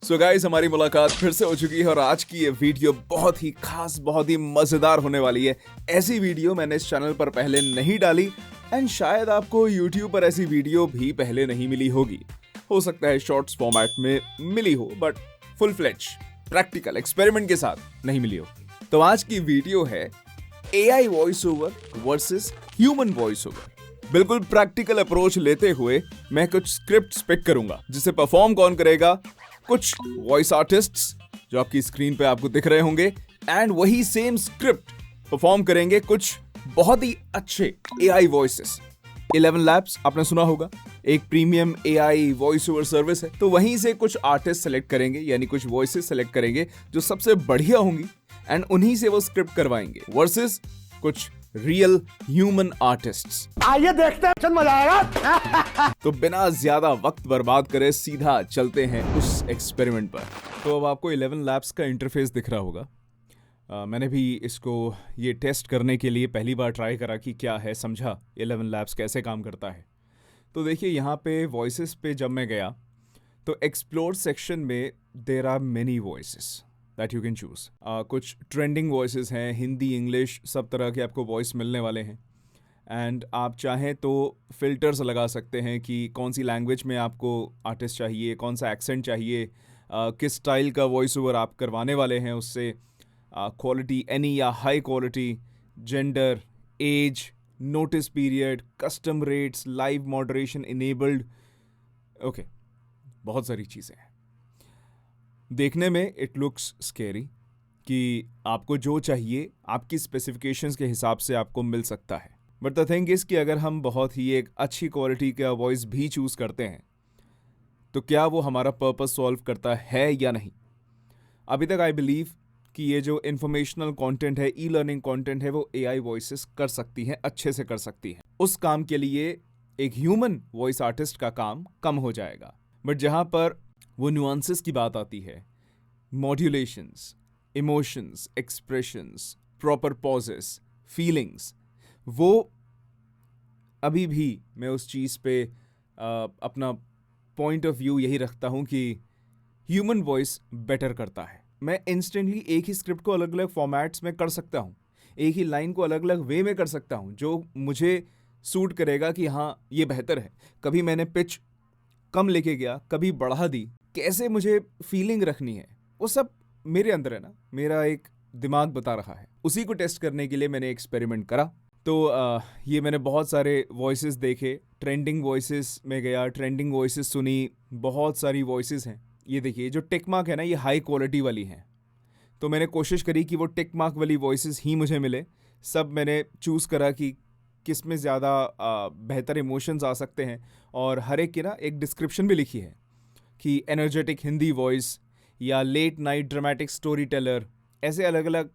So guys, हमारी मुलाकात फिर से हो चुकी है और आज की ये वीडियो बहुत ही खास, बहुत ही मजेदार होने वाली है। ऐसी वीडियो मैंने इस चैनल पर पहले नहीं डाली एंड शायद आपको YouTube पर ऐसी वीडियो भी पहले नहीं मिली होगी। हो सकता है शॉर्ट्स फॉर्मेट में मिली हो, but full fledged practical experiment के साथ नहीं मिली होगी। तो आज की वीडियो है AI voice over versus human voice over. बिल्कुल प्रैक्टिकल अप्रोच लेते हुए मैं कुछ स्क्रिप्ट्स पिक करूंगा, जिसे परफॉर्म कौन करेगा, कुछ वॉइस आर्टिस्ट्स जो आपकी स्क्रीन पे आपको दिख रहे होंगे, एंड वही सेम स्क्रिप्ट परफॉर्म करेंगे कुछ बहुत ही अच्छे AI वॉइसेस। 11 लैब्स आपने सुना होगा, एक premium AI voice over service है। तो वहीं से कुछ आर्टिस्ट सेलेक्ट करेंगे, यानी कुछ वॉइसेस सेलेक्ट करेंगे जो सबसे बढ़िया होंगी एंड उन्हीं से वो स्क्रिप्ट करवाएंगे, वर्सेस कुछ रियल ह्यूमन आर्टिस्ट्स। आइए देखते हैं, मजा आएगा। तो बिना ज्यादा वक्त बर्बाद करे सीधा चलते हैं उस एक्सपेरिमेंट पर। तो अब आपको 11 लैब्स का इंटरफेस दिख रहा होगा। मैंने भी इसको ये टेस्ट करने के लिए पहली बार ट्राई करा कि क्या है, समझा 11 लैब्स कैसे काम करता है। तो देखिए, यहाँ पे वॉइसेस पे जब मैं गया तो एक्सप्लोर सेक्शन में there are many voices that you can choose. कुछ ट्रेंडिंग वॉइसेस हैं, हिंदी, इंग्लिश, सब तरह के आपको वॉइस मिलने वाले हैं। एंड आप चाहें तो फिल्टर्स लगा सकते हैं कि कौन सी लैंग्वेज में आपको आर्टिस्ट चाहिए, कौन सा एक्सेंट चाहिए, किस स्टाइल का वॉइस ओवर आप करवाने वाले हैं उससे, क्वालिटी एनी या high quality, gender, age, notice period, custom rates, live moderation enabled. Okay, बहुत सारी चीज़ें हैं। देखने में इट लुक्स स्केरी कि आपको जो चाहिए आपकी स्पेसिफिकेशंस के हिसाब से आपको मिल सकता है। बट द थिंग इज़ कि अगर हम बहुत ही एक अच्छी क्वालिटी का वॉइस भी चूज़ करते हैं तो क्या वो हमारा पर्पस सॉल्व करता है या नहीं। अभी तक आई बिलीव कि ये जो इन्फॉर्मेशनल कंटेंट है, ई लर्निंग कंटेंट है, वो AI वॉइसेस कर सकती हैं, अच्छे से कर सकती हैं। उस काम के लिए एक ह्यूमन वॉइस आर्टिस्ट का काम कम हो जाएगा। बट जहाँ पर वो नुआंसेस की बात आती है, modulations, emotions, expressions, proper pauses, feelings, वो अभी भी मैं उस चीज़ पे अपना पॉइंट ऑफ व्यू यही रखता हूँ कि ह्यूमन वॉइस बेटर करता है। मैं इंस्टेंटली एक ही स्क्रिप्ट को अलग अलग फॉर्मेट्स में कर सकता हूँ, एक ही लाइन को अलग अलग वे में कर सकता हूँ जो मुझे सूट करेगा कि हाँ ये बेहतर है। कभी मैंने पिच कम लेके गया, कभी बढ़ा दी, कैसे मुझे फीलिंग रखनी है वो सब मेरे अंदर है ना, मेरा एक दिमाग बता रहा है। उसी को टेस्ट करने के लिए मैंने एक्सपेरिमेंट करा। तो ये मैंने बहुत सारे वॉइसेस देखे, ट्रेंडिंग वॉइसेस में गया, ट्रेंडिंग वॉइसेस सुनी, बहुत सारी वॉइसेस हैं। ये देखिए, जो टिक मार्क है ना, ये हाई क्वालिटी वाली हैं। तो मैंने कोशिश करी कि वो टिक मार्क वाली वॉइसेस ही मुझे मिले। सब मैंने चूज़ करा कि किस में ज़्यादा बेहतर इमोशंस आ सकते हैं, और हर एक की ना एक डिस्क्रिप्शन भी लिखी है कि एनर्जेटिक हिंदी वॉइस या late night dramatic story teller, ऐसे अलग अलग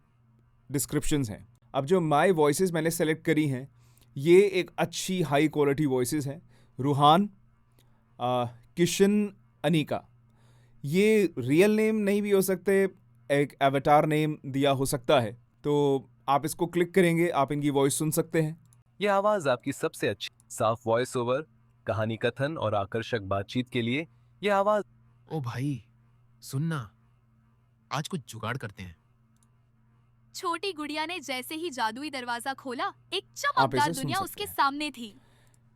डिस्क्रिप्शंस हैं। अब जो माई वॉइसेस मैंने सेलेक्ट करी हैं, ये एक अच्छी हाई क्वालिटी वॉइसेस हैं। रूहान, किशन, अनिका, ये रियल नेम नहीं भी हो सकते, एक एवटार नेम दिया हो सकता है। तो आप इसको क्लिक करेंगे, आप इनकी वॉइस सुन सकते हैं। यह आवाज आपकी सबसे अच्छी साफ वॉइस ओवर, कहानी कथन और आकर्षक बातचीत के लिए यह आवाज। ओ भाई सुनना, आज कुछ जुगाड़ करते हैं। छोटी गुड़िया ने जैसे ही जादुई दरवाजा खोला, एक आप चमकदार इसे सुन दुनिया सकते उसके हैं। सामने थी।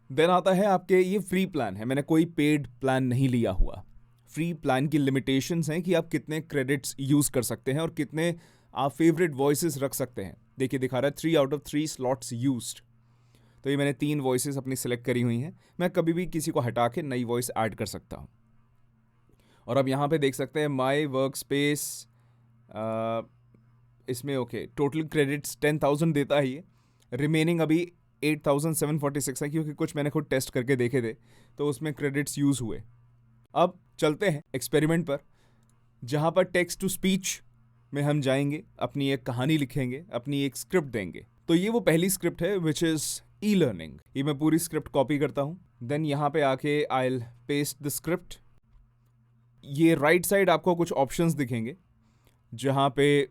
देन आता है आपके, ये फ्री प्लान है, मैंने कोई पेड प्लान नहीं लिया हुआ। फ्री प्लान की लिमिटेशंस हैं कि आप कितने क्रेडिट्स यूज़ कर सकते हैं और कितने आप फेवरेट वॉइसेस रख सकते हैं। देखिए, दिखा रहा है 3 आउट ऑफ 3 स्लॉट्स यूज्ड। तो ये मैंने 3 वॉइसेस अपनी सेलेक्ट करी हुई हैं। मैं कभी भी किसी को हटा के नई वॉइस ऐड कर सकता हूँ। और अब यहाँ पे देख सकते हैं माई वर्क स्पेस, इसमें ओके टोटल क्रेडिट्स 10,000 देता है ये। रिमेनिंग अभी 8,746 है, क्योंकि कुछ मैंने खुद टेस्ट करके देखे थे तो उसमें क्रेडिट्स यूज़ हुए। अब चलते हैं एक्सपेरिमेंट पर, जहाँ पर टेक्स्ट टू स्पीच में हम जाएंगे, अपनी एक कहानी लिखेंगे, अपनी एक स्क्रिप्ट देंगे। तो ये वो पहली स्क्रिप्ट है विच इज़ ई लर्निंग। ये मैं पूरी स्क्रिप्ट कॉपी करता हूँ, देन यहाँ पे आके I will paste the script. ये राइट साइड आपको कुछ ऑप्शंस दिखेंगे, जहाँ पे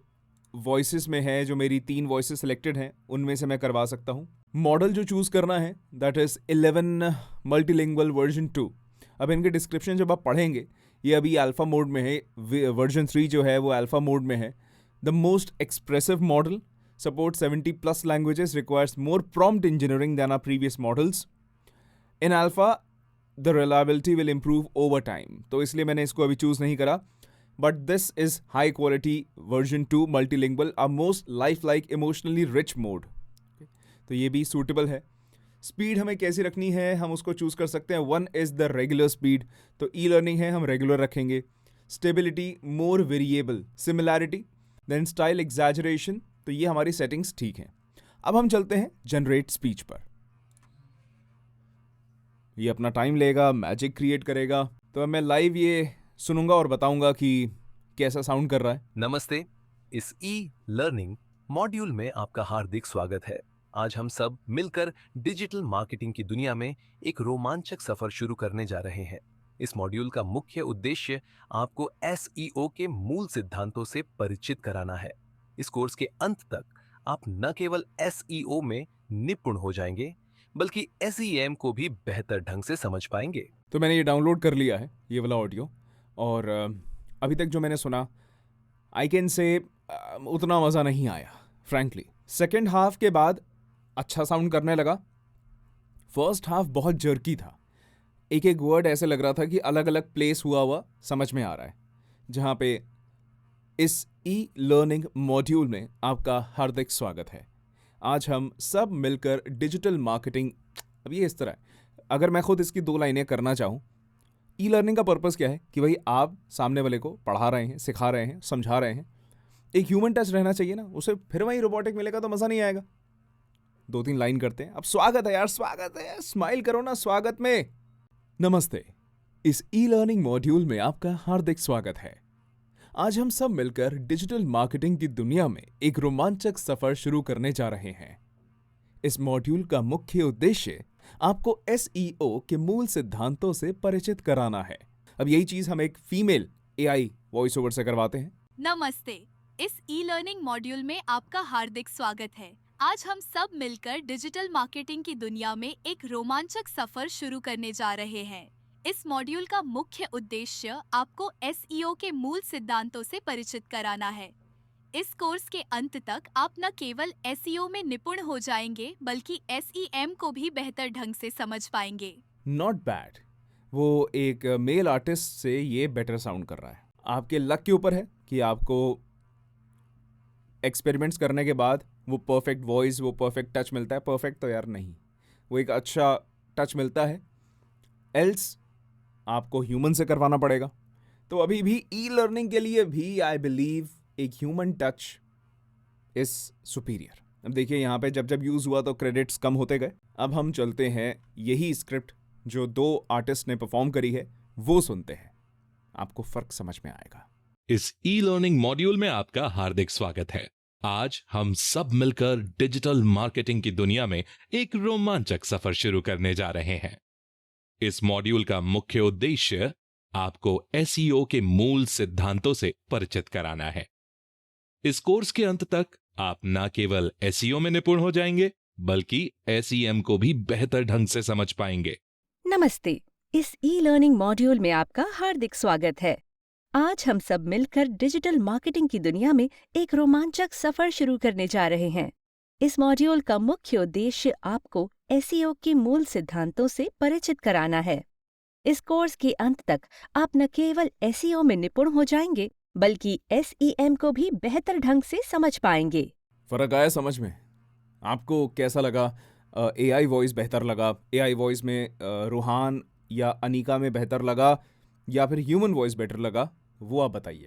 वॉइसेस में है, जो मेरी 3 वॉइसेस सिलेक्टेड हैं उनमें से मैं करवा सकता हूँ। मॉडल जो चूज़ करना है दैट इज़ 11 मल्टीलिंगुअल वर्जन 2। अब इनके डिस्क्रिप्शन जब आप पढ़ेंगे, ये अभी अल्फ़ा मोड में है, वर्जन 3 जो है वो अल्फ़ा मोड में है। The most expressive model support 70+ languages, requires more prompt engineering than are previous models. In alpha the reliability will improve over time, तो इसलिए मैंने इसको अभी चूज़ नहीं करा। But this is high quality version 2 multilingual, a most life like emotionally rich mode, तो ये भी सूटेबल है। स्पीड हमें कैसी रखनी है, हम उसको चूज़ कर सकते हैं। 1 इज़ द रेगुलर स्पीड, तो ई लर्निंग है, हम रेगुलर रखेंगे। Stability more variable, similarity, then style exaggeration, तो ये हमारी सेटिंग्स ठीक हैं। अब हम चलते हैं जनरेट स्पीच पर। ये अपना टाइम लेगा, मैजिक क्रिएट करेगा, तो अब मैं लाइव ये सुनूंगा और बताऊंगा कि कैसा साउंड कर रहा है। नमस्ते, इस ई लर्निंग मॉड्यूल में आपका हार्दिक स्वागत है। आज हम सब मिलकर डिजिटल मार्केटिंग की दुनिया में एक रोमांचक सफर शुरू करने जा रहे हैं। इस मॉड्यूल का मुख्य उद्देश्य आपको एसईओ के मूल सिद्धांतों से परिचित कराना है। इस कोर्स के अंत तक आप न केवल एसईओ में निपुण हो जाएंगे, बल्कि एसईएम को भी बेहतर ढंग से समझ पाएंगे। तो मैंने ये डाउनलोड कर लिया है, ये वाला ऑडियो, और अभी तक जो मैंने सुना, आई कैन से उतना मज़ा नहीं आया फ्रैंकली। सेकेंड हाफ के बाद अच्छा साउंड करने लगा। फर्स्ट हाफ बहुत जर्की था, एक एक वर्ड ऐसे लग रहा था कि अलग अलग प्लेस हुआ समझ में आ रहा है। जहाँ पे इस ई लर्निंग मॉड्यूल में आपका हार्दिक स्वागत है। आज हम सब मिलकर डिजिटल मार्केटिंग, अब ये इस तरह है, अगर मैं खुद इसकी 2 लाइनें करना चाहूँ, ई लर्निंग का पर्पस क्या है कि भाई आप सामने वाले को पढ़ा रहे हैं, सिखा रहे हैं, समझा रहे हैं, एक ह्यूमन टच रहना चाहिए ना, उसे फिर वही रोबोटिक मिलेगा तो मज़ा नहीं आएगा। 2-3 लाइन करते हैं। अब स्वागत है यार, स्वागत है, स्माइल करो ना स्वागत में। नमस्ते, इस ई लर्निंग मॉड्यूल में आपका हार्दिक स्वागत है। आज हम सब मिलकर डिजिटल मार्केटिंग की दुनिया में एक रोमांचक सफर शुरू करने जा रहे हैं। इस मॉड्यूल का मुख्य उद्देश्य आपको एसईओ के मूल सिद्धांतों से परिचित कराना है। अब यही चीज हम एक फीमेल एआई वॉइस ओवर से करवाते हैं। नमस्ते, इस ई लर्निंग मॉड्यूल में आपका हार्दिक स्वागत है। आज हम सब मिलकर डिजिटल मार्केटिंग की दुनिया में एक रोमांचक सफर शुरू करने जा रहे हैं। इस मॉड्यूल का मुख्य उद्देश्य आपको एसईओ के मूल सिद्धांतों से परिचित कराना है। इस कोर्स के अंत तक आप न केवल एसईओ में निपुण हो जाएंगे, बल्कि एसईएम को भी बेहतर ढंग से समझ पाएंगे। नॉट बैड, वो एक मेल आर्टिस्ट से ये बेटर साउंड कर रहा है। आपके लक के ऊपर है कि आपको एक्सपेरिमेंट्स करने के बाद वो परफेक्ट वॉइस, वो परफेक्ट टच मिलता है। परफेक्ट तो यार नहीं, वो एक अच्छा टच मिलता है, एल्स आपको ह्यूमन से करवाना पड़ेगा। तो अभी भी ई लर्निंग के लिए भी आई बिलीव एक ह्यूमन टच इज सुपीरियर। अब देखिए यहाँ पे जब जब यूज़ हुआ तो क्रेडिट्स कम होते गए। अब हम चलते हैं यही स्क्रिप्ट जो 2 आर्टिस्ट ने परफॉर्म करी है वो सुनते हैं, आपको फर्क समझ में आएगा। इस ई लर्निंग मॉड्यूल में आपका हार्दिक स्वागत है। आज हम सब मिलकर डिजिटल मार्केटिंग की दुनिया में एक रोमांचक सफर शुरू करने जा रहे हैं। इस मॉड्यूल का मुख्य उद्देश्य आपको एसईओ के मूल सिद्धांतों से परिचित कराना है। इस कोर्स के अंत तक आप न केवल एसईओ में निपुण हो जाएंगे, बल्कि एसईएम को भी बेहतर ढंग से समझ पाएंगे। नमस्ते, इस ई लर्निंग मॉड्यूल में आपका हार्दिक स्वागत है। आज हम सब मिलकर डिजिटल मार्केटिंग की दुनिया में एक रोमांचक सफर शुरू करने जा रहे हैं। इस मॉड्यूल का मुख्य उद्देश्य आपको एसईओ के मूल सिद्धांतों से परिचित कराना है। इस कोर्स के अंत तक आप न केवल एसईओ में निपुण हो जाएंगे, बल्कि एसईएम को भी बेहतर ढंग से समझ पाएंगे। फर्क आया समझ में? आपको कैसा लगा? एआई वॉइस बेहतर लगा? एआई वॉइस में रूहान या अनीका में बेहतर लगा, या फिर ह्यूमन वॉइस बेटर लगा? वो आप बताइए।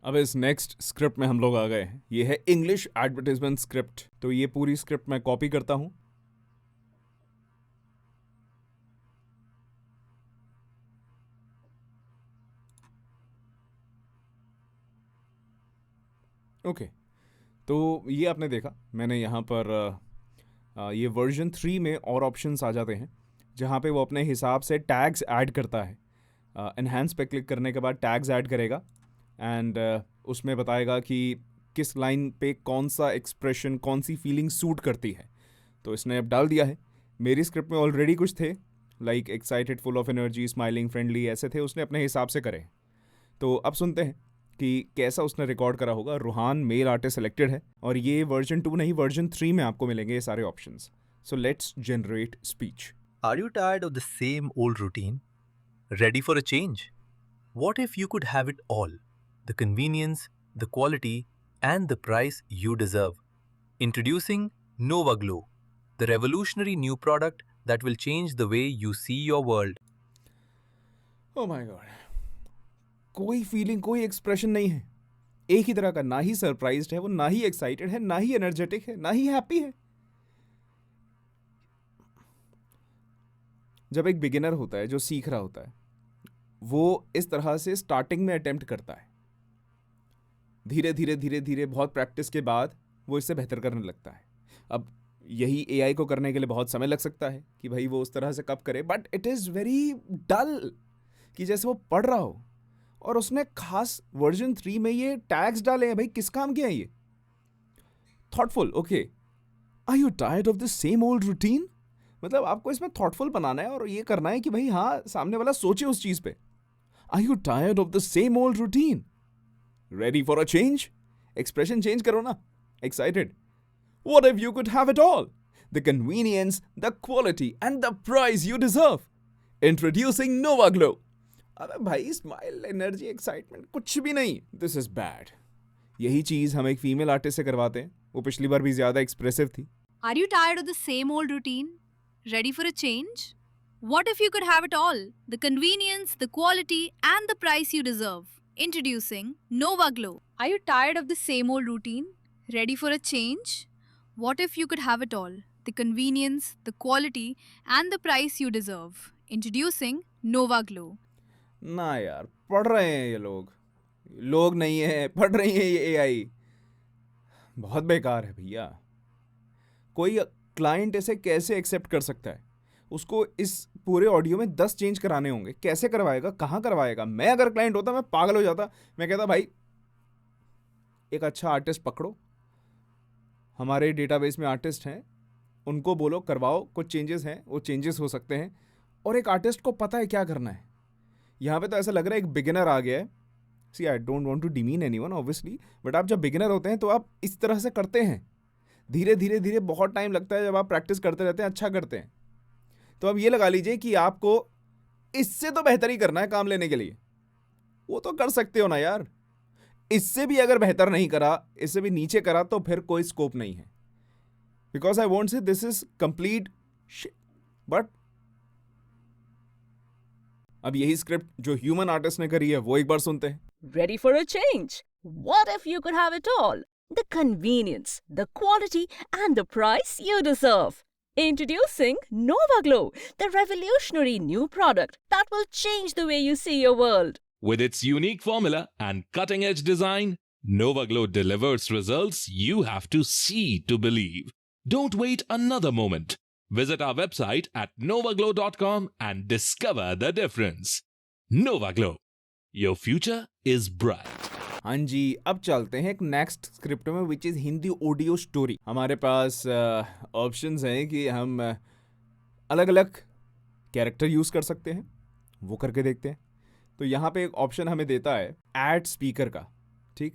अब इस नेक्स्ट स्क्रिप्ट में हम लोग आ गए हैं। ये है इंग्लिश एडवर्टाइजमेंट स्क्रिप्ट। तो ये पूरी स्क्रिप्ट मैं कॉपी करता हूं। ओके, तो ये आपने देखा, मैंने यहाँ पर ये वर्जन 3 में और ऑप्शंस आ जाते हैं जहाँ पे वो अपने हिसाब से टैग्स ऐड करता है। एनहांस पे क्लिक करने के बाद टैग्स ऐड करेगा एंड उसमें बताएगा कि किस लाइन पे कौन सा एक्सप्रेशन, कौन सी फीलिंग सूट करती है। तो इसने अब डाल दिया है। मेरी स्क्रिप्ट में ऑलरेडी कुछ थे, like excited, full of energy, smiling, friendly, ऐसे थे, उसने अपने हिसाब से करे। तो अब सुनते हैं कि कैसा उसने रिकॉर्ड करा होगा। रूहान मेल आर्टिस्ट सेलेक्टेड है और ये वर्जन 2 नहीं वर्जन 3 में आपको मिलेंगे ये सारे options. So let's generate speech. Are you tired of the same old routine? Ready for a change? What if you could have it all? The convenience, the quality, and the price you deserve. Introducing Nova Glow, the revolutionary new product that will change the way you see your world. Oh my God, कोई feeling कोई expression नहीं है एक ही तरह का। ना ही surprised है वो, ना ही एक्साइटेड है, ना ही एनर्जेटिक है, ना ही हैप्पी है। जब एक बिगिनर होता है जो सीख रहा होता है वो इस तरह से स्टार्टिंग में अटेम्प्ट करता है, धीरे धीरे धीरे धीरे बहुत प्रैक्टिस के बाद वो इससे बेहतर करने लगता है। अब यही एआई को करने के लिए बहुत समय लग सकता है कि भाई वो उस तरह से कब करे, but it is very dull कि जैसे वो पढ़ रहा हो और उसने खास वर्जन 3 में ये टैग्स डाले हैं। भाई किस काम के हैं ये? Thoughtful, okay. Are you tired of the same old routine? मतलब आपको इसमें थॉटफुल बनाना है और ये करना है कि भाई हाँ सामने वाला सोचे उस चीज पे। Are you tired of the same old routine? Ready for a change? Expression change करो ना, excited. What if you could have it all? The convenience, the quality, and the price you deserve. Introducing Nova Glow. अबे भाई smile, energy, excitement कुछ भी नहीं। This is bad. यही चीज हम एक फीमेल आर्टिस्ट से करवाते हैं। वो पिछली बार भी ज्यादा एक्सप्रेसिव थी। Are you tired of the same old routine? Ready for a change? What if you could have it all? The convenience, the quality, and the price you deserve. Introducing Nova Glow. Are you tired of the same old routine? Ready for a change? What if you could have it all? The convenience, the quality, and the price you deserve. Introducing Nova Glow. ना यार, पढ़ रहे हैं ये लोग नहीं है, पढ़ रही है ये एआई। बहुत बेकार है भैया। कोई क्लाइंट इसे कैसे एक्सेप्ट कर सकता है? उसको इस पूरे ऑडियो में 10 चेंज कराने होंगे। कैसे करवाएगा, कहाँ करवाएगा? मैं अगर क्लाइंट होता मैं पागल हो जाता। मैं कहता भाई एक अच्छा आर्टिस्ट पकड़ो, हमारे डेटाबेस में आर्टिस्ट हैं, उनको बोलो करवाओ, कुछ चेंजेस हैं वो चेंजेस हो सकते हैं। और एक आर्टिस्ट को पता है क्या करना है। यहाँ पे तो ऐसा लग रहा है एक बिगिनर आ गया है। See I don't want to demean anyone obviously, but आप जब बिगिनर होते हैं तो आप इस तरह से करते हैं। धीरे धीरे धीरे बहुत टाइम लगता है, जब आप प्रैक्टिस करते रहते हैं अच्छा करते हैं। तो अब ये लगा लीजिए कि आपको इससे तो बेहतर ही करना है काम लेने के लिए। वो तो कर सकते हो ना यार। इससे भी अगर बेहतर नहीं करा, इससे भी नीचे करा, तो फिर कोई स्कोप नहीं है। बिकॉज आई वॉन्ट से this is complete shit. But अब यही स्क्रिप्ट जो ह्यूमन आर्टिस्ट ने करी है वो एक बार सुनते हैं। Ready for a change? What if you could have it all? The convenience, the quality, and the price you deserve. Introducing Nova Glow, the revolutionary new product that will change the way you see your world. With its unique formula and cutting-edge design, Nova Glow delivers results you have to see to believe. Don't wait another moment. Visit our website at novaglow.com and discover the difference. Nova Glow. Your future is bright. हाँ जी, अब चलते हैं एक next script में, which is Hindi audio story. हमारे पास options हैं कि हम अलग अलग कैरेक्टर यूज़ कर सकते हैं, वो करके देखते हैं। तो यहाँ पे एक ऑप्शन हमें देता है ऐड स्पीकर का। ठीक,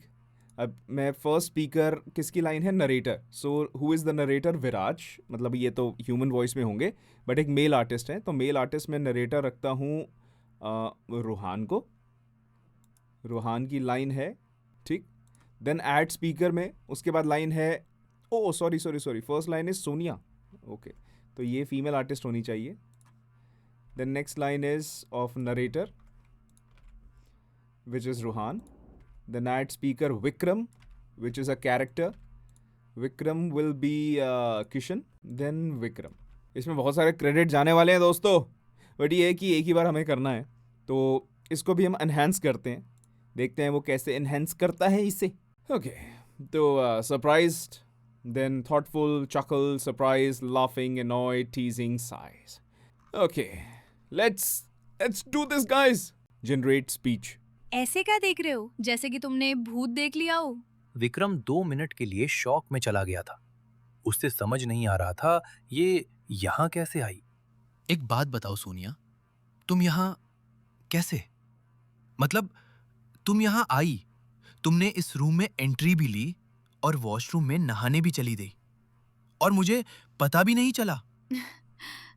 अब मैं फर्स्ट स्पीकर किसकी लाइन है? Narrator. So who is the narrator? Viraj. मतलब ये तो ह्यूमन वॉइस में होंगे, बट एक मेल आर्टिस्ट है, तो मेल आर्टिस्ट में नरेटर रखता हूँ रूहान को। रूहान की लाइन है, ठीक। देन ऐड स्पीकर में उसके बाद लाइन है, oh sorry first line is Sonia. Okay, तो ये फीमेल आर्टिस्ट होनी चाहिए। Then next line is of narrator which is Ruhan. Then add speaker Vikram which is a character. Vikram will be Kishan, then Vikram. इसमें बहुत सारे क्रेडिट जाने वाले हैं दोस्तों, बट ये है कि एक ही बार हमें करना है, तो इसको भी हम एनहेंस करते हैं। देखते हैं वो कैसे एनहेंस करता है इसे। ओके, तो surprised, then thoughtful, chuckle, surprise, laughing, annoyed, teasing, sighs. Okay, let's do this guys. Generate speech. ऐसे क्या देख रहे हो, जैसे कि तुमने भूत देख लिया हो? विक्रम 2 मिनट के लिए शॉक में चला गया था। उससे समझ नहीं आ रहा था ये यहाँ कैसे आई। एक बात बताओ सोनिया, तुम यहाँ कैसे? मतलब तुम यहाँ आई, तुमने इस रूम में एंट्री भी ली और वॉशरूम में नहाने भी चली गई और मुझे पता भी नहीं चला।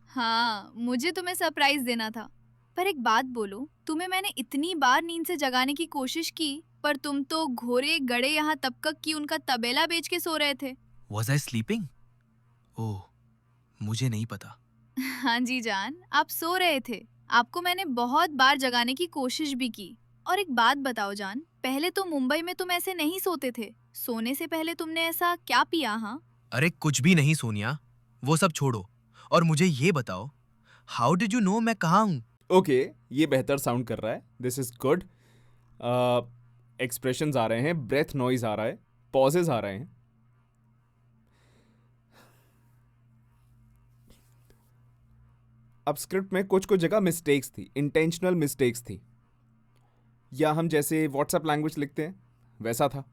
हाँ, मुझे तुम्हें सरप्राइज देना था। पर एक बात बोलो, तुम्हें मैंने इतनी बार नींद से जगाने की कोशिश की, पर तुम तो घोड़े गड़े यहाँ तब तक कि उनका तबेला बेच के सो रहे थे। Was I sleeping? ओह, मुझे नहीं पता। हाँ जी जान, आप सो रहे थे। आपको मैंने बहुत बार जगाने की कोशिश भी की। और एक बात बताओ जान, पहले तो मुंबई में तुम ऐसे नहीं सोते थे। सोने से पहले तुमने ऐसा क्या पिया? हाँ, अरे कुछ भी नहीं सोनिया, वो सब छोड़ो और मुझे ये बताओ, हाउ डिड यू नो मैं कहाँ हूँ? ओके, ये बेहतर साउंड कर रहा है, दिस इज गुड। एक्सप्रेशंस आ रहे हैं, ब्रेथ नॉइज आ रहा है, पॉजेज आ रहे हैं। अब स्क्रिप्ट में कुछ कुछ जगह मिस्टेक्स थी, इंटेंशनल मिस्टेक्स थी, या हम जैसे व्हाट्सएप लैंग्वेज लिखते हैं वैसा था।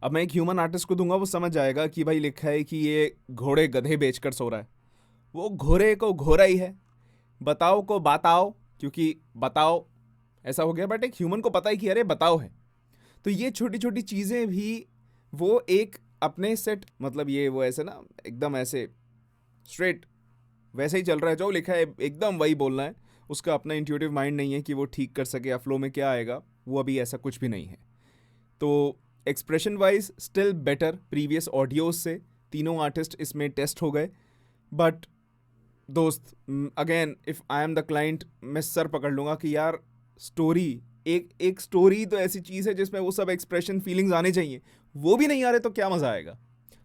अब मैं एक ह्यूमन आर्टिस्ट को दूंगा, वो समझ जाएगा कि भाई लिखा है कि ये घोड़े गधे बेचकर सो रहा है। वो घोड़े को घोड़ा ही है, बताओ को बताओ, क्योंकि बताओ ऐसा हो गया, बट एक ह्यूमन को पता है कि अरे बताओ है। तो ये छोटी छोटी चीज़ें भी वो एक अपने सेट, मतलब ये वो ऐसे ना एकदम ऐसे स्ट्रेट वैसे ही चल रहा है, जो लिखा है एकदम वही बोलना है। उसका अपना इंट्यूटिव माइंड नहीं है कि वो ठीक कर सके या फ्लो में क्या आएगा, वो अभी ऐसा कुछ भी नहीं है। तो expression wise still better previous audios से। तीनों आर्टिस्ट इसमें टेस्ट हो गए, बट दोस्त again if I am the client, मैं सर पकड़ लूँगा कि यार स्टोरी, एक स्टोरी तो ऐसी चीज़ है जिसमें वो सब एक्सप्रेशन फीलिंग्स आने चाहिए, वो भी नहीं आ रहे तो क्या मज़ा आएगा।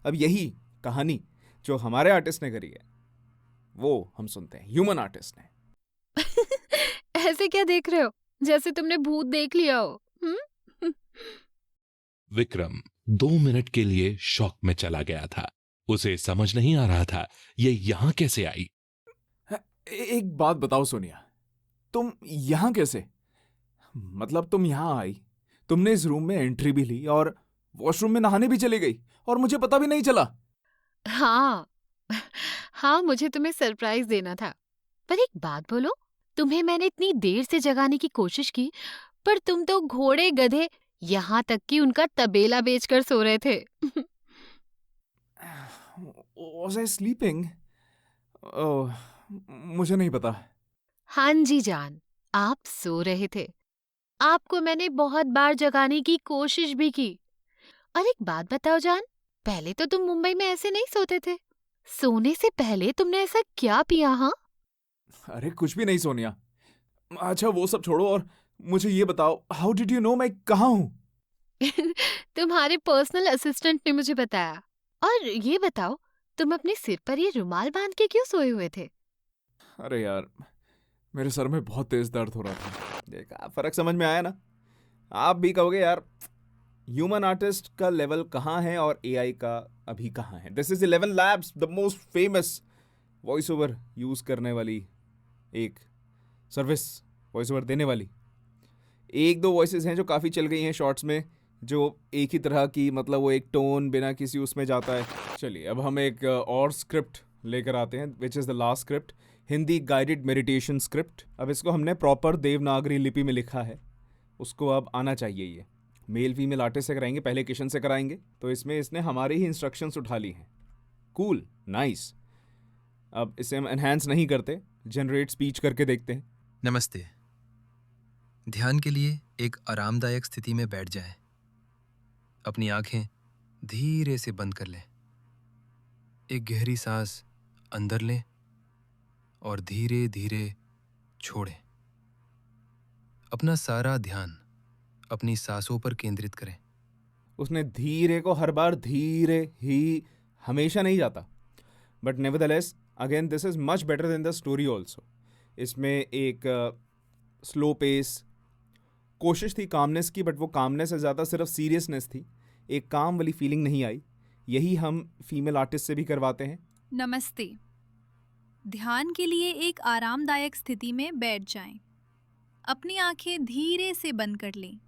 अब यही कहानी जो हमारे आर्टिस्ट ने करी है वो हम सुनते हैं, ह्यूमन आर्टिस्ट ने। ऐसे क्या देख रहे हो, जैसे तुमने भूत देख लिया हो? विक्रम 2 मिनट के लिए शॉक में चला गया था। उसे समझ नहीं आ रहा था ये यहां कैसे आई। एक बात बताओ सोनिया, तुम यहाँ कैसे? मतलब तुम यहाँ आई, तुमने इस रूम में एंट्री भी ली और वॉशरूम में नहाने भी चली गई और मुझे पता भी नहीं चला। हाँ हाँ, मुझे तुम्हें सरप्राइज देना था। पर एक बात बोलो, तुम्हें मैंने इतनी देर से जगाने की कोशिश की, पर तुम तो घोड़े गधे यहाँ तक कि उनका तबेला बेचकर सो रहे थे। Was I sleeping? ओह, मुझे नहीं पता। हाँ जी जान, आप सो रहे थे। आपको मैंने बहुत बार जगाने की कोशिश भी की। और एक बात बताओ जान, पहले तो तुम मुंबई में ऐसे नहीं सोते थे। सोने से पहले तुमने ऐसा क्या पिया? हाँ, अरे कुछ भी नहीं सोनिया। अच्छा वो सब छोड़ो और मुझे ये बताओ, हाउ डिड यू नो मैं कहाँ हूँ? तुम्हारे पर्सनल असिस्टेंट ने मुझे बताया। और ये बताओ, तुम अपने सिर पर ये रुमाल बांध के क्यों सोए हुए थे? अरे यार, मेरे सर में बहुत तेज दर्द हो रहा था। देखा, फर्क समझ में आया ना? आप भी कहोगे यार ह्यूमन आर्टिस्ट का लेवल कहाँ है और एआई का अभी कहाँ है। This is 11 labs, the most famous voice over use करने वाली एक सर्विस, वॉइस ओवर देने वाली। एक दो वॉइसेस हैं जो काफ़ी चल गई हैं शॉर्ट्स में, जो एक ही तरह की, मतलब वो एक टोन बिना किसी उसमें जाता है। चलिए अब हम एक और स्क्रिप्ट लेकर आते हैं, which is the last script, Hindi guided meditation script. अब इसको हमने प्रॉपर देवनागरी लिपि में लिखा है, उसको अब आना चाहिए। ये मेल फीमेल आर्टिस्ट से कराएंगे, पहले किशन से कराएंगे, तो इसमें इसने हमारी ही इंस्ट्रक्शंस उठा ली हैं। Cool, nice. अब इसे हम एनहांस नहीं करते, जनरेट स्पीच करके देखते हैं। नमस्ते। ध्यान के लिए एक आरामदायक स्थिति में बैठ जाएं। अपनी आंखें धीरे से बंद कर लें। एक गहरी सांस अंदर लें और धीरे धीरे छोड़ें। अपना सारा ध्यान अपनी सांसों पर केंद्रित करें। उसने धीरे को हर बार धीरे ही हमेशा नहीं जाता, but nevertheless again this is much better than the story also. इसमें एक स्लो पेस कोशिश थी कामनेस की, बट वो कामनेस से ज़्यादा सिर्फ सीरियसनेस थी, एक काम वाली फीलिंग नहीं आई। यही हम फीमेल आर्टिस्ट से भी करवाते हैं। नमस्ते। ध्यान के लिए एक आरामदायक स्थिति में बैठ जाएं। अपनी आंखें धीरे से बंद कर लें।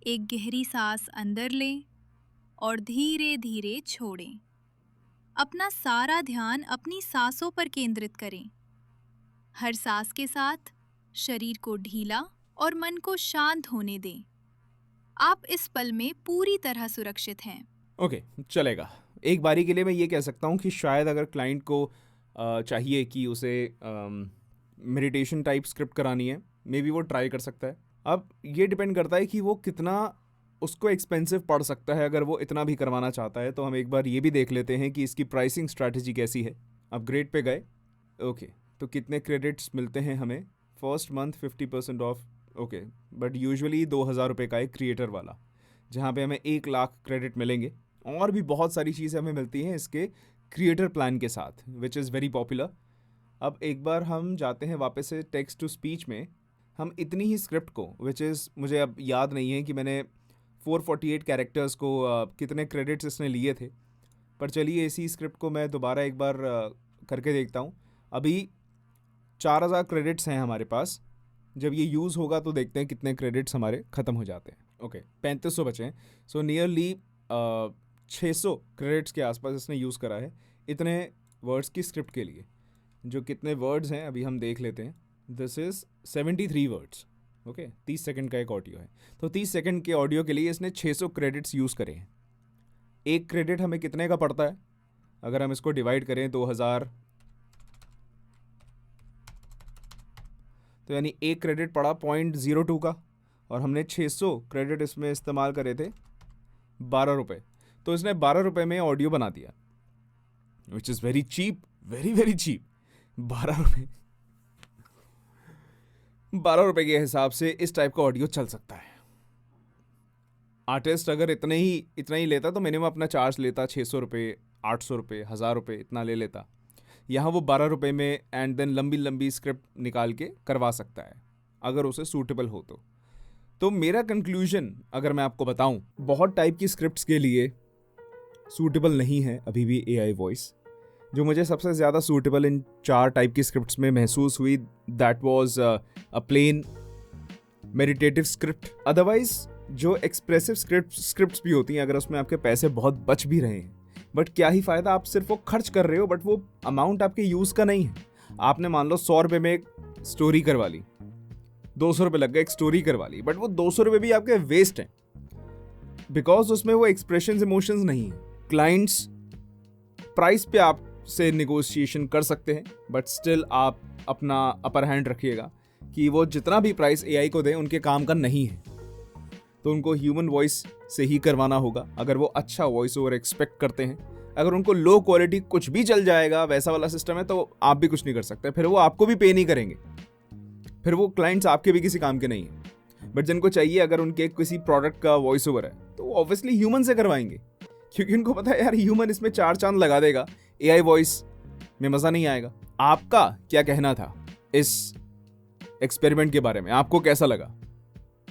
एक गहरी सांस अंदर लें और धीरे धीरे छोड़ें। अपना सारा ध्यान अपनी सांसों पर केंद्रित करें। हर सांस के साथ शरीर को ढीला और मन को शांत होने दें। आप इस पल में पूरी तरह सुरक्षित हैं। ओके, चलेगा। एक बारी के लिए मैं ये कह सकता हूँ कि शायद अगर क्लाइंट को चाहिए कि उसे मेडिटेशन टाइप स्क्रिप्ट करानी है, मे बी वो ट्राई कर सकता है। अब ये डिपेंड करता है कि वो कितना उसको एक्सपेंसिव पड़ सकता है। अगर वो इतना भी करवाना चाहता है तो हम एक बार ये भी देख लेते हैं कि इसकी प्राइसिंग स्ट्रैटेजी कैसी है। अपग्रेड पे गए, ओके, तो कितने क्रेडिट्स मिलते हैं हमें? First month 50% of, okay, but usually 2,000 रुपये का एक क्रिएटर वाला, जहाँ पे हमें 1,00,000 क्रेडिट मिलेंगे। और भी बहुत सारी चीज़ें हमें मिलती हैं इसके क्रिएटर प्लान के साथ, विच इज़ वेरी पॉपुलर। अब एक बार हम जाते हैं वापस से टेक्स्ट टू स्पीच में। हम इतनी ही स्क्रिप्ट को, विच इज़ मुझे अब याद नहीं है कि मैंने 448 कैरेक्टर्स को कितने क्रेडिट्स इसने लिए थे, पर चलिए इसी स्क्रिप्ट को मैं दोबारा एक बार करके देखता हूँ। अभी 4,000 क्रेडिट्स हैं हमारे पास। जब ये यूज़ होगा तो देखते हैं कितने क्रेडिट्स हमारे ख़त्म हो जाते हैं। ओके, 3500 बचे हैं। सो नियरली 600 क्रेडिट्स के आसपास इसने यूज़ करा है इतने वर्ड्स की स्क्रिप्ट के लिए। जो कितने वर्ड्स हैं अभी हम देख लेते हैं। This is 73 words. Okay, 30 second का एक ऑडियो है, तो 30 सेकंड के ऑडियो के लिए इसने 600 क्रेडिट्स यूज़ करे हैं। एक क्रेडिट हमें कितने का पड़ता है? अगर हम इसको डिवाइड करें 2000, तो यानी एक क्रेडिट पड़ा 0.02 का, और हमने 600 क्रेडिट इसमें इस्तेमाल करे थे 12 रुपये। तो इसने 12 रुपये में ऑडियो बना दिया, which is very cheap, very very cheap. 12 रुपये, 12 रुपये के हिसाब से इस टाइप का ऑडियो चल सकता है। आर्टिस्ट अगर इतना ही लेता तो मिनिमम अपना चार्ज लेता 600 रुपये, 800 रुपये, 1000 रुपये, इतना ले लेता। यहाँ वो 12 रुपये में एंड देन लंबी लंबी स्क्रिप्ट निकाल के करवा सकता है अगर उसे सूटेबल हो तो मेरा कंक्लूजन अगर मैं आपको बताऊं, बहुत टाइप की स्क्रिप्ट्स के लिए सूटेबल नहीं है अभी भी एआई वॉइस। जो मुझे सबसे ज़्यादा सूटेबल इन 4 टाइप की स्क्रिप्ट्स में महसूस हुई, that was a plain meditative script. Otherwise जो एक्सप्रेसिव स्क्रिप्ट्स भी होती हैं, अगर उसमें आपके पैसे बहुत बच भी रहे हैं, बट क्या ही फ़ायदा, आप सिर्फ वो खर्च कर रहे हो बट वो अमाउंट आपके यूज़ का नहीं है। आपने मान लो 100 रुपये में एक स्टोरी करवा ली, 200 रुपये लग गए एक स्टोरी करवा ली, बट वो 200 रुपये भी आपके वेस्ट हैं बिकॉज उसमें वो एक्सप्रेशंस, इमोशंस नहीं है। क्लाइंट्स प्राइस पे आपसे निगोशिएशन कर सकते हैं, बट स्टिल आप अपना अपर हैंड रखिएगा कि वो जितना भी प्राइस एआई को दें उनके काम का नहीं है, तो उनको ह्यूमन वॉइस से ही करवाना होगा। अगर वो अच्छा वॉइस ओवर एक्सपेक्ट करते हैं, अगर उनको लो क्वालिटी कुछ भी चल जाएगा, वैसा वाला सिस्टम है, तो आप भी कुछ नहीं कर सकते। फिर वो आपको भी पे नहीं करेंगे, फिर वो क्लाइंट्स आपके भी किसी काम के नहीं हैं। बट जिनको चाहिए, अगर उनके किसी प्रोडक्ट का वॉइस ओवर है तो वो ऑब्वियसली ह्यूमन से करवाएंगे, क्योंकि उनको पता है यार ह्यूमन इसमें 4 चांद लगा देगा, एआई वॉइस में मज़ा नहीं आएगा। आपका क्या कहना था इस एक्सपेरिमेंट के बारे में? आपको कैसा लगा?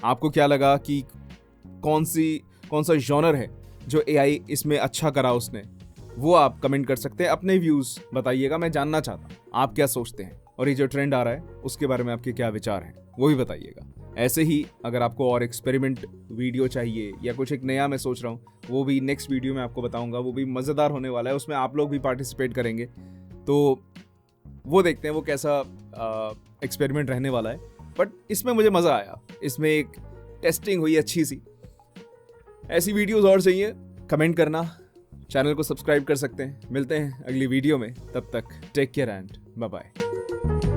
आपको क्या लगा कि कौन सा जॉनर है जो एआई इसमें अच्छा करा उसने? वो आप कमेंट कर सकते हैं, अपने व्यूज़ बताइएगा। मैं जानना चाहता हूँ आप क्या सोचते हैं, और ये जो ट्रेंड आ रहा है उसके बारे में आपके क्या विचार हैं, वो भी बताइएगा। ऐसे ही अगर आपको और एक्सपेरिमेंट वीडियो चाहिए या कुछ एक नया मैं सोच रहा हूँ, वो भी नेक्स्ट वीडियो में आपको बताऊँगा। वो भी मज़ेदार होने वाला है, उसमें आप लोग भी पार्टिसिपेट करेंगे, तो वो देखते हैं वो कैसा एक्सपेरिमेंट रहने वाला है। बट इसमें मुझे मज़ा आया, इसमें एक टेस्टिंग हुई अच्छी सी। ऐसी वीडियोस और चाहिए, कमेंट करना, चैनल को सब्सक्राइब कर सकते हैं। मिलते हैं अगली वीडियो में, तब तक take care and bye bye.